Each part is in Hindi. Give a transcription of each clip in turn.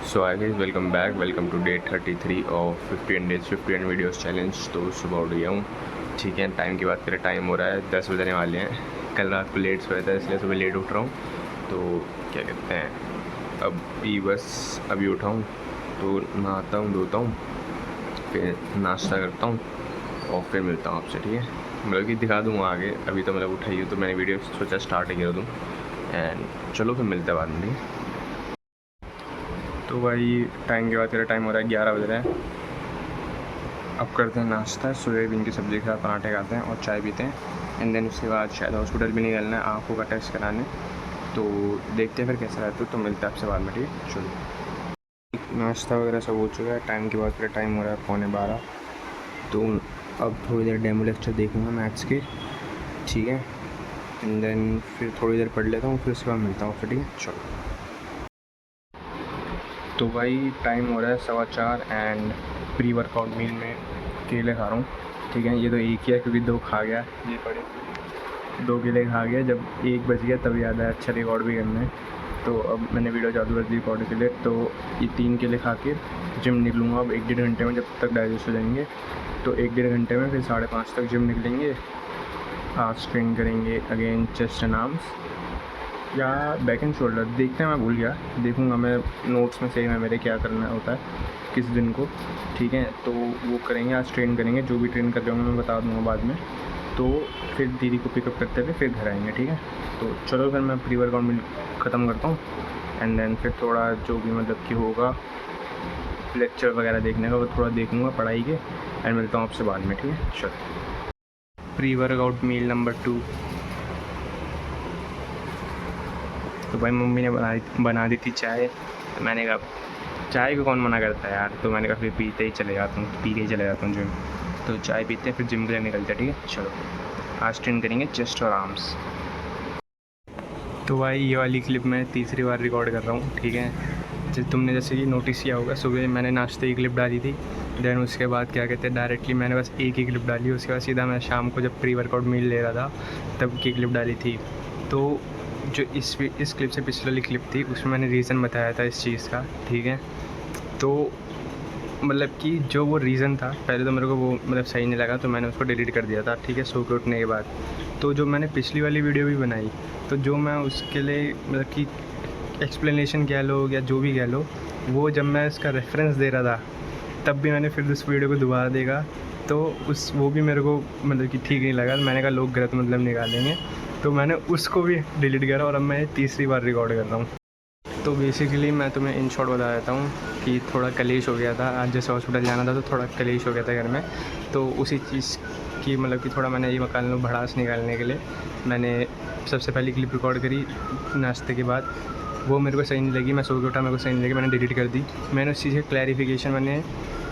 So hi guys welcome to day 33 of 51 days 51 videos challenge. तो सुबह उठ गया हूँ, ठीक है। टाइम की बात करें, टाइम हो रहा है 10 बजने वाले हैं। कल रात को लेट सोया था इसलिए सुबह लेट उठ रहा हूँ। तो क्या कहते हैं, अभी उठा हूँ तो नहाता हूँ, धोता हूँ, फिर नाश्ता करता हूँ और फिर मिलता हूँ आपसे, ठीक है। मतलब कि दिखा दूँगा आगे, अभी तो मतलब उठाई हूँ तो मैंने वीडियो सोचा स्टार्ट ही कर दूँ। एंड चलो फिर मिलते हैं बाद में, ठीक है। तो भाई टाइम की बात करें, टाइम हो रहा है 11 बज रहा है। अब करते हैं नाश्ता, सोयाबीन की सब्ज़ी के साथ पराठे खाते हैं और चाय पीते हैं। एंड देन उसके बाद शायद हॉस्पिटल भी निकलना है आँखों का टेस्ट कराने। तो देखते हैं फिर कैसा रहता है, तो मिलते हैं आपसे बाद में, ठीक है। चलो, नाश्ता वगैरह सब हो चुका है। टाइम की बात करें, टाइम हो रहा है 11:15। तो अब थोड़ी देर डेमो लेक्चर देखूँगा मैथ्स के, ठीक है। एंड देन फिर थोड़ी देर पढ़ लेता हूँ, फिर उसके बाद मिलता हूँ फिर, ठीक है। चलो, तो भाई टाइम हो रहा है 4:15 एंड प्री वर्कआउट मील में केले खा रहा हूँ, ठीक है। ये तो एक ही है क्योंकि 2 खा गया, ये पड़े 2 केले खा गया। जब 1 बज गया तब याद आया अच्छा रिकॉर्ड भी करना है। तो अब मैंने वीडियो चालू कर दी रिकॉर्ड के लिए। तो ये 3 केले खा के जिम निकलूँगा अब 1-1.5 घंटे में, जब तक डाइजेस्ट हो जाएंगे। तो 1-1.5 घंटे में फिर 5:30 तक जिम निकलेंगे। फास्ट ट्रेन करेंगे अगेन चेस्ट एंड आर्म्स या बैक एंड शोल्डर, देखते हैं। मैं भूल गया, देखूंगा मैं नोट्स में, सही में मेरे क्या करना होता है किस दिन को, ठीक है। तो वो करेंगे, आज ट्रेन करेंगे। जो भी ट्रेन कर रहे होंगे मैं बता दूंगा बाद में। तो फिर दीदी को पिकअप करते हुए फिर घर आएंगे, ठीक है। तो चलो फिर मैं प्री वर्कआउट में ख़त्म करता हूँ एंड देन फिर थोड़ा जो भी मतलब कि होगा लेक्चर वगैरह देखने का वो थोड़ा देखूँगा पढ़ाई के, एंड मिलता हूँ आपसे बाद में, ठीक है। चलो, प्री वर्कआउट मील नंबर 2। तो भाई मम्मी ने बना दी थी चाय। तो मैंने कहा चाय को कौन मना करता है यार, तो मैंने कहा फिर पीते ही चले जाता हूँ, पी के ही चले जाता हूँ जिम। तो चाय पीते हैं फिर जिम के लिए निकलते हैं, ठीक है। चलो, आज ट्रेन करेंगे चेस्ट और आर्म्स। तो भाई ये वाली क्लिप मैं तीसरी बार रिकॉर्ड कर रहा हूँ, ठीक है। तुमने जैसे कि नोटिस किया होगा, सुबह मैंने नाश्ते की क्लिप डाली थी, देन उसके बाद क्या कहते हैं डायरेक्टली मैंने बस एक ही क्लिप डाली। उसके बाद सीधा मैं शाम को जब प्री वर्कआउट मील ले रहा था तब की क्लिप डाली थी। तो जो इस क्लिप से पिछली वाली क्लिप थी उसमें मैंने रीज़न बताया था इस चीज़ का, ठीक है। तो मतलब कि जो वो रीज़न था, पहले तो मेरे को वो मतलब सही नहीं लगा, तो मैंने उसको डिलीट कर दिया था, ठीक है, सो के उठने के बाद। तो जो मैंने पिछली वाली वीडियो भी बनाई, तो जो मैं उसके लिए मतलब कि एक्सप्लेनेशन कह लो या जो भी कह लो, वो जब मैं इसका रेफरेंस दे रहा था तब भी मैंने फिर उस वीडियो को दोबारा देखा, तो वो भी मेरे को मतलब कि ठीक नहीं लगा। मैंने कहा लोग गलत मतलब निकालेंगे, तो मैंने उसको भी डिलीट करा और अब मैं तीसरी बार रिकॉर्ड कर रहा हूँ। तो बेसिकली मैं तुम्हें इन शॉर्ट बता देता हूँ कि थोड़ा कलेश हो गया था आज, जैसे हॉस्पिटल जाना था तो थोड़ा कलेश हो गया था घर में। तो उसी चीज़ की मतलब कि थोड़ा मैंने ये मकान लो भड़ास निकालने के लिए मैंने सबसे पहली क्लिप रिकॉर्ड करी नाश्ते के बाद। वो मेरे को सही नहीं लगी, मैं सो के उठा, मेरे को सही नहीं लगी, मैंने डिलीट कर दी। मैंने उस चीज़ का क्लैरिफिकेशन मैंने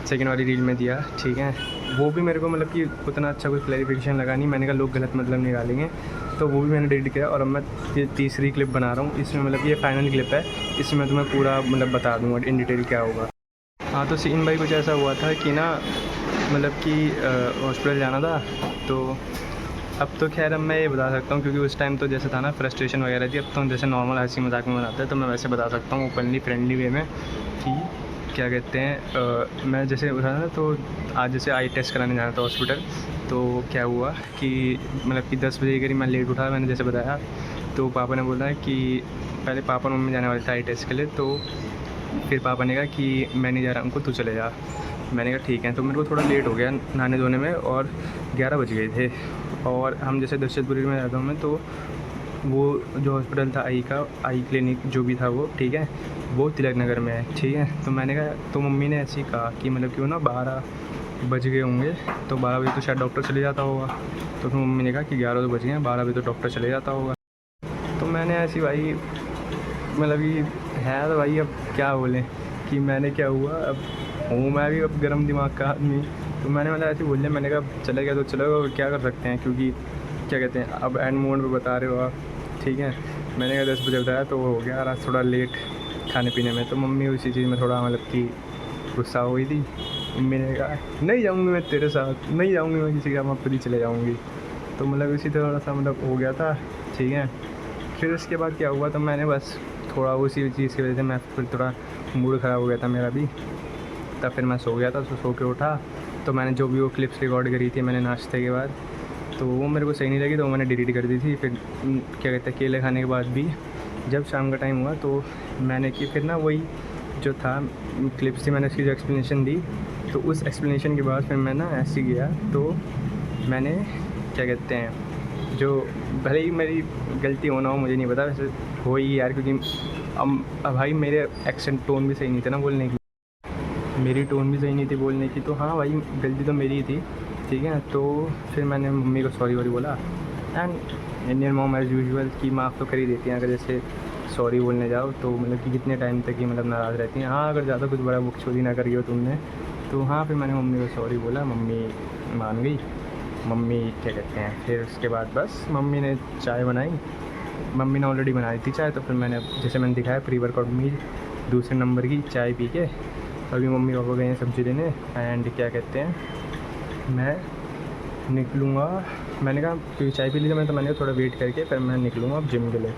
सेकेंड वाली रील में दिया, ठीक है। वो भी मेरे को मतलब कि उतना अच्छा कोई क्लैरिफिकेशन लगा नहीं। मैंने कहा लोग गलत मतलब निकालेंगे, तो वो भी मैंने डिलीट किया। और अब मैं तीसरी क्लिप बना रहा हूँ, इसमें मतलब ये फाइनल क्लिप है, इसमें तुम्हें पूरा मतलब बता दूँगा इन डिटेल क्या होगा। हाँ, तो सीन भाई कुछ ऐसा हुआ था कि ना मतलब कि हॉस्पिटल जाना था। तो अब तो खैर अब मैं ये बता सकता हूँ क्योंकि उस टाइम तो जैसे था ना फ्रस्ट्रेशन वगैरह थी। अब तो जैसे नॉर्मल हंसी मजाक में बनाते हैं, तो मैं वैसे बता सकता हूँ ओपनली फ्रेंडली वे में कि क्या कहते हैं मैं जैसे उठा था तो आज जैसे आई टेस्ट कराने जाना था हॉस्पिटल। तो क्या हुआ कि मतलब कि 10 बजे करीब मैं लेट उठा, मैंने जैसे बताया। तो पापा ने बोला कि पहले पापा मम्मी जाने वाले थे आई टेस्ट के लिए, तो फिर पापा ने कहा कि मैं नहीं जा रहा उनको, तू चले जा। मैंने कहा ठीक है। तो मेरे को थोड़ा लेट हो गया नहाने धोने में और 11 बज गए थे। और हम जैसे दशरथपुरी में रहता हूँ मैं, तो वो जो हॉस्पिटल था आई क्लिनिक जो भी था वो, ठीक है, वो तिलक नगर में है, ठीक है। तो मैंने कहा, तो मम्मी ने ऐसे ही कहा कि मतलब कि वो ना 12 बज गए होंगे, तो 12 बजे तो शायद डॉक्टर चले जाता होगा। तो फिर मम्मी ने कहा कि 11 तो बज गए हैं, 12 बजे तो डॉक्टर चले जाता होगा। तो मैंने ऐसी भाई मतलब कि है तो भाई अब क्या बोलें कि मैंने क्या हुआ, अब हूँ मैं भी अब गर्म दिमाग का आदमी। तो मैंने मतलब ऐसे बोल लिया, मैंने कहा चले गया तो चलो, क्या कर सकते हैं, क्योंकि क्या कहते हैं अब एंड मोमेंट पे बता रहे हो आप, ठीक है। मैंने कहा 10 बजे बताया तो वो हो गया, आज थोड़ा लेट खाने पीने में। तो मम्मी उसी चीज़ में थोड़ा मतलब कि गुस्सा हो गई थी। मम्मी ने कहा नहीं जाऊँगी मैं तेरे साथ, नहीं जाऊँगी मैं किसी का, मैं खुद ही चले जाऊँगी। तो मतलब इसी थोड़ा सा मतलब हो गया था, ठीक है। फिर उसके बाद क्या हुआ, तो मैंने बस थोड़ा उसी चीज़ की वजह से मैं फिर थोड़ा मूड ख़राब हो गया था मेरा भी। तब फिर मैं सो गया था। तो सो के उठा तो मैंने जो भी वो क्लिप्स रिकॉर्ड करी थी मैंने नाश्ते के बाद, तो वो मेरे को सही नहीं लगी, तो वो मैंने डिलीट कर दी थी। फिर क्या कहते हैं, केले खाने के बाद भी जब शाम का टाइम हुआ तो मैंने कि फिर ना वही जो था क्लिप्स थी, मैंने उसकी जो एक्सप्लेनेशन दी, तो उस एक्सप्लेनेशन के बाद फिर मैं ना ऐसे गया तो मैंने क्या कहते हैं, जो भले ही मेरी गलती होना हो मुझे नहीं पता, वैसे हो ही यार, क्योंकि अब भाई मेरे एक्सेंट टोन भी सही नहीं थे ना बोलने की, मेरी टोन भी सही नहीं थी बोलने की, तो हाँ भाई गलती तो मेरी ही थी, ठीक है। तो फिर मैंने मम्मी को सॉरी वॉरी बोला। And Indian mom as usual की माफ़ तो कर ही देती हैं, अगर जैसे सॉरी बोलने जाओ तो मतलब कि कितने टाइम तक ही मतलब नाराज़ रहती हैं। हाँ, अगर ज़्यादा कुछ बड़ा बकचोदी ना करी हो तुमने तो हाँ, फिर मैंने मम्मी को सॉरी बोला, मम्मी मान गई। मम्मी क्या कहते हैं, फिर उसके बाद बस मम्मी ने चाय बनाई, मम्मी ने ऑलरेडी बनाई थी चाय, तो फिर मैंने जैसे मैंने दिखाया प्री वर्कआउट मील दूसरे नंबर की चाय पी के अभी मम्मी पापा गए हैं सब्ज़ी लेने। एंड क्या कहते हैं, मैं निकलूँगा, मैंने कहा क्योंकि चाय पी ली मैंने, तो मैंने थोड़ा वेट करके फिर मैं निकलूँगा अब जिम के लिए।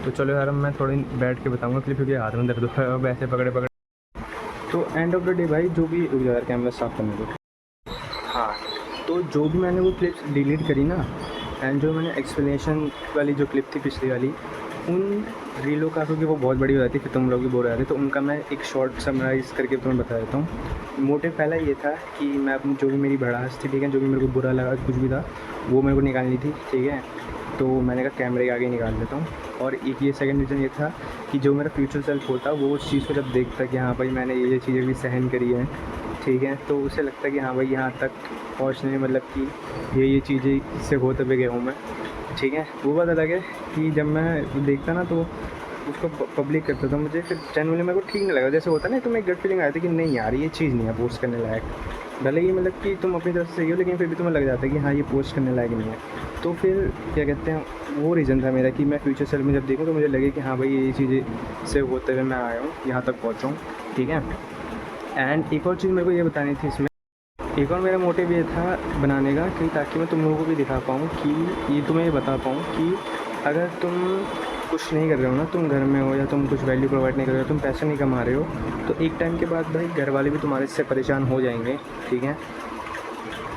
तो चलो यार, अब मैं थोड़ी बैठ के बताऊँगा क्लिप, क्योंकि हाथ में दर्द हो रहा है अब ऐसे पकड़े पकड़े। तो एंड ऑफ द डे भाई जो भी यार कैमरा साफ करने को, हाँ, तो जो भी मैंने वो क्लिप्स डिलीट करी ना, एंड जो मैंने एक्सप्लेनेशन वाली जो क्लिप थी पिछली वाली, उन रीलों का, क्योंकि वो बहुत बड़ी हो जाती है फिर तुम लोग भी बोल रहे थे, तो उनका मैं एक शॉर्ट समराइज़ करके तुम्हें बता देता हूँ। मोटिव पहला ये था कि मैं अपनी जो भी मेरी भड़ास थी, ठीक है, जो भी मेरे को बुरा लगा कुछ भी था वो मेरे को निकालनी थी, ठीक है। तो मैंने कहा कैमरे के आगे निकाल देता हूँ। और एक ये सेकंड रीज़न ये था कि जो मेरा फ्यूचर सेल्फ होता वो उस चीज़ को जब देखता कि हाँ भाई मैंने ये चीज़ें भी सहन करी हैं, ठीक है, तो उसे लगता कि हाँ भाई यहाँ तक पहुँचने में मतलब कि ये चीज़ें से होते हुए गया हूँ मैं, ठीक है। वो बात अलग है कि जब मैं देखता ना तो उसको पब्लिक करता था, मुझे फिर जनरली मेरे को ठीक नहीं लगा, जैसे होता ना तो मैं गट फीलिंग आया था कि नहीं यार ये चीज़ नहीं है पोस्ट करने लायक, भले ही मतलब कि तुम अपनी तरफ से सही हो लेकिन फिर भी तुम्हें लग जाता है कि हाँ ये पोस्ट करने लायक नहीं है। तो फिर क्या कहते हैं, वो रीज़न था मेरा कि मैं फ्यूचर सेल्फ में जब देखूँ तो मुझे लगे कि हाँ भाई ये चीज़ें से होते हुए मैं आया हूँ, यहाँ तक पहुँचा हूँ, ठीक है। एंड एक और चीज़ मेरे को ये बतानी थी इसमें, एक और मेरा मोटिव ये था बनाने का कि ताकि मैं तुम लोगों को भी दिखा पाऊँ कि ये तुम्हें ये बता पाऊँ कि अगर तुम कुछ नहीं कर रहे हो ना, तुम घर में हो या तुम कुछ वैल्यू प्रोवाइड नहीं कर रहे हो, तुम पैसा नहीं कमा रहे हो, तो एक टाइम के बाद भाई घर वाले भी तुम्हारे से परेशान हो जाएंगे, ठीक है।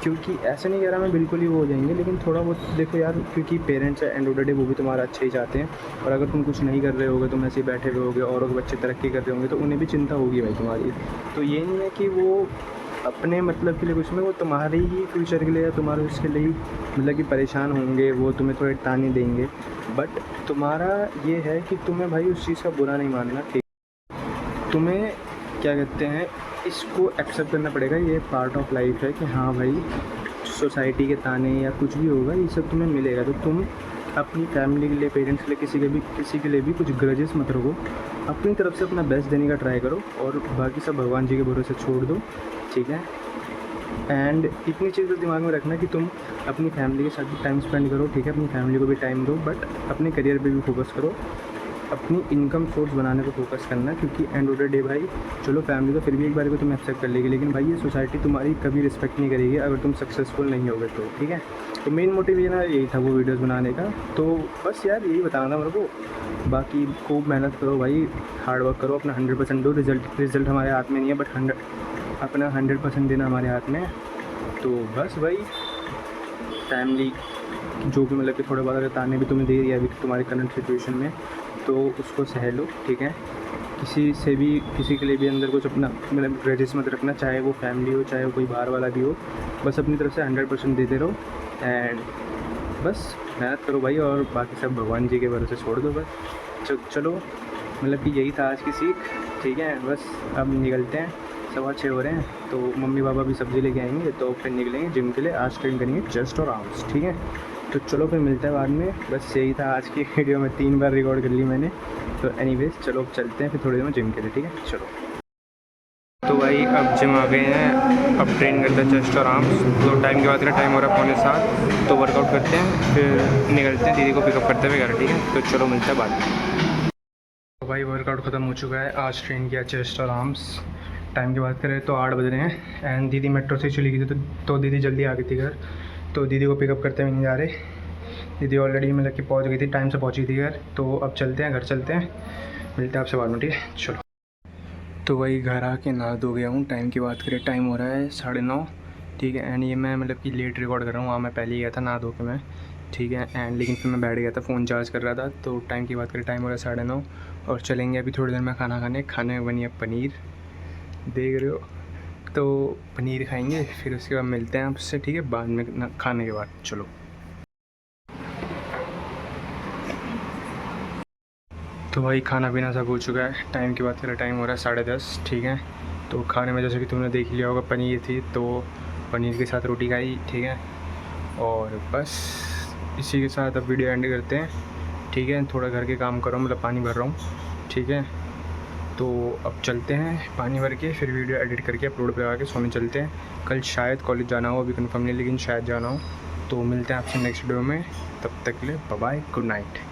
क्योंकि ऐसा नहीं कह रहा मैं बिल्कुल ही वो हो जाएंगे, लेकिन थोड़ा बहुत देखो यार, क्योंकि पेरेंट्स है एंड ऑफ द डे वो भी तुम्हारा अच्छा ही चाहते हैं। और अगर तुम कुछ नहीं कर रहे होगे, तुम ऐसे ही बैठे हुए होगे, औरों के बच्चे तरक्की कर रहे होंगे, तो उन्हें भी चिंता होगी भाई तुम्हारी। तो ये नहीं है कि वो अपने मतलब के लिए कुछ में, वो तुम्हारे ही फ्यूचर के लिए या तुम्हारे उसके लिए मतलब कि परेशान होंगे, वो तुम्हें थोड़े ताने देंगे, बट तुम्हारा ये है कि तुम्हें भाई उस चीज़ का बुरा नहीं मानना, ठीक। तुम्हें क्या कहते हैं, इसको एक्सेप्ट करना पड़ेगा, ये पार्ट ऑफ लाइफ है कि हाँ भाई सोसाइटी के ताने या कुछ भी होगा ये सब तुम्हें मिलेगा। तो तुम अपनी फैमिली के लिए, पेरेंट्स के लिए, किसी के लिए भी कुछ ग्रजेस मत रखो, अपनी तरफ से अपना बेस्ट देने का ट्राई करो और बाकी सब भगवान जी के भरोसे छोड़ दो, ठीक है। एंड इतनी चीज़ दिमाग में रखना कि तुम अपनी फैमिली के साथ भी टाइम स्पेंड करो, ठीक है, अपनी फैमिली को भी टाइम दो, बट अपने करियर पे भी फोकस करो, अपनी इनकम सोर्स बनाने पर फोकस करना। क्योंकि एंड ऑफ द डे भाई चलो फैमिली तो फिर भी एक बार को तुम एक्सेप्ट कर लेगी, लेकिन भाई ये सोसाइटी तुम्हारी कभी रिस्पेक्ट नहीं करेगी अगर तुम सक्सेसफुल नहीं होगे तो, ठीक है। तो मेन मोटिव ये ना यही था वो वीडियोस बनाने का। तो बस यार यही बताना था मेरे को, बाकी खूब मेहनत करो भाई, हार्ड वर्क करो, अपना 100% दो। रिज़ल्ट हमारे हाथ में नहीं है, बट अपना 100% देना हमारे हाथ में है। तो बस भाई फैमिली जो भी मतलब कि थोड़े बहुत अगर ताने भी तुम्हें दे रही है अभी तुम्हारी करंट सिचुएशन में, तो उसको सह लो, ठीक है। किसी के लिए भी अंदर कुछ अपना मतलब ग्रजेस मत रखना, चाहे वो फैमिली हो चाहे वो कोई बाहर वाला भी हो, बस अपनी तरफ से 100% देते रहो एंड बस मेहनत करो भाई, और बाकी सब भगवान जी के भरोसे छोड़ दो बस। चलो मतलब कि यही था आज की सीख, ठीक है। बस अब निकलते हैं, 6:15 हो रहे हैं, तो मम्मी पापा भी सब्ज़ी लेके आएंगे, तो फिर निकलेंगे जिम के लिए। आज ट्रेन करेंगे चेस्ट और आर्म्स, ठीक है। तो चलो फिर मिलते हैं बाद में। बस यही था आज की वीडियो में, 3 बार रिकॉर्ड कर ली मैंने। तो एनीवेज चलो अब चलते हैं फिर थोड़ी देर में जिम के लिए, ठीक है। चलो तो भाई अब जिम आ गए हैं, अब ट्रेन करते हैं चेस्ट और आर्म्स। तो टाइम की बात करें, टाइम हो रहा है 6:45, तो वर्कआउट करते हैं फिर निकलते हैं दीदी को पिकअप करते हुए घर, ठीक है। तो चलो मिलते हैं बाद में। तो भाई वर्कआउट ख़त्म हो चुका है, आज ट्रेन किया चेस्ट और आर्म्स। टाइम की बात करें तो 8 बज रहे हैं एंड दीदी मेट्रो से चली गई थी, तो दीदी जल्दी आ गई थी घर, तो दीदी को पिकअप करते हुए नहीं जा रहे। दीदी ऑलरेडी मतलब कि पहुंच गई थी, टाइम से पहुंची थी घर। तो अब चलते हैं, घर चलते हैं मिलते हैं आपसे बाद में, ठीक है। चलो, तो वही घर आके नहा धो गया हूँ। टाइम की बात करें, टाइम हो रहा है 9:30, ठीक है। एंड ये मैं मतलब कि लेट रिकॉर्ड कर रहा हूँ, वहाँ मैं पहले ही गया था नहा धो के मैं, ठीक है। एंड लेकिन फिर मैं बैठ गया था, फ़ोन चार्ज कर रहा था। तो टाइम की बात करें, टाइम हो रहा है 9:30 और चलेंगे अभी थोड़ी देर में खाना खाने में बनी है पनीर, देख रहे हो। तो पनीर खाएंगे, फिर उसके बाद मिलते हैं आपसे, ठीक है, बाद में खाने के बाद। चलो, तो भाई खाना पीना सब हो चुका है। टाइम की बात करें, टाइम हो रहा है 10:30, ठीक है। तो खाने में जैसे कि तुमने देख लिया होगा, पनीर थी, तो पनीर के साथ रोटी खाई, ठीक है। और बस इसी के साथ अब वीडियो एंड करते हैं, ठीक है। थोड़ा घर के काम करो, मतलब पानी भर रहा हूँ, ठीक है। तो अब चलते हैं पानी भर के, फिर वीडियो एडिट करके अपलोड पे लगा के सोने चलते हैं। कल शायद कॉलेज जाना हो, अभी कंफर्म नहीं, लेकिन शायद जाना हो। तो मिलते हैं आपसे नेक्स्ट वीडियो में, तब तक के लिए बाय बाय, गुड नाइट।